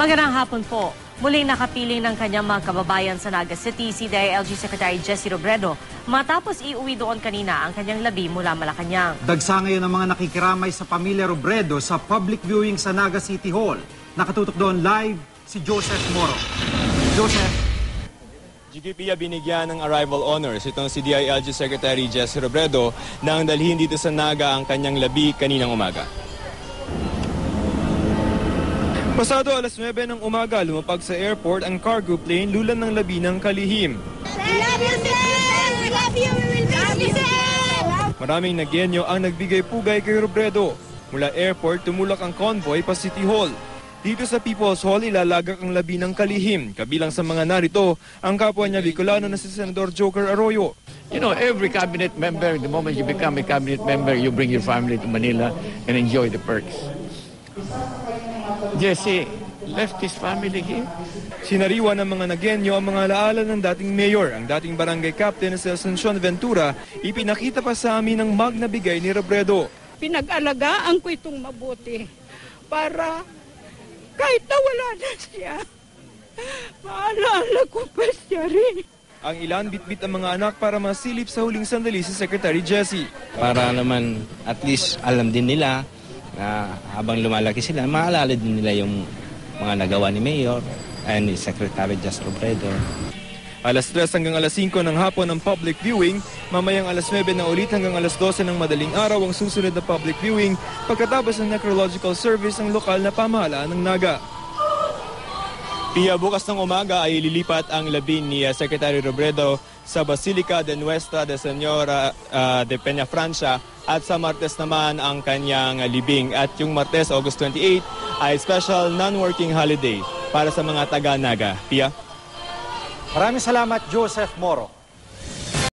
Magandang hapon po. Muling nakapiling ng kanyang mga kababayan sa Naga City si DILG Secretary Jesse Robredo matapos iuwi doon kanina ang kanyang labi mula Malacanang. Dagsa ngayon ang mga nakikiramay sa pamilya Robredo sa public viewing sa Naga City Hall. Nakatutok doon live si Joseph Moro. Joseph. GDP binigyan ng arrival honors itong si DILG Secretary Jesse Robredo nang dalhin dito sa Naga ang kanyang labi kaninang umaga. Pasado alas 9 ng umaga, lumapag sa airport ang cargo plane lulan ng labi ng kalihim. We love you, sir! We love you! We will miss you, sir! Maraming nagyenyo ang nagbigay pugay kay Robredo. Mula airport, tumulak ang convoy pa City Hall. Dito sa People's Hall, ilalagak ang labi ng kalihim. Kabilang sa mga narito, ang kapwa niya Bicolano na si Senador Joker Arroyo. You know, every cabinet member, the moment you become a cabinet member, you bring your family to Manila and enjoy the perks. Jesse left his family here. Sinariwa ng mga nagyenyo ang mga alaala ng dating mayor. Ang dating barangay captain na si Asuncion Ventura, ipinakita pa sa amin ang magna bigay ni Robredo. Pinag-alagaan ko itong mabuti para kahit na wala na siya, maalala ko pa siya rin. Ang ilan bitbit ang mga anak para masilip sa huling sandali si Secretary Jesse. Para naman at least alam din nila na habang lumalaki sila, maalala din nila yung mga nagawa ni Mayor and ni Secretary Jesse Robredo. Alas 3 hanggang alas 5 ng hapon ang public viewing, mamayang alas 9 na ulit hanggang alas 12 ng madaling araw ang susunod na public viewing pagkatapos ng necrological service ng lokal na pamahalaan ng Naga. Pia, bukas ng umaga ay lilipat ang labi ni Secretary Robredo sa Basilica de Nuestra de Señora de Peñafrancia at sa Martes naman ang kanyang libing. At yung Martes, August 28, ay special non-working holiday para sa mga taga-Naga. Pia? Maraming salamat, Joseph Moro.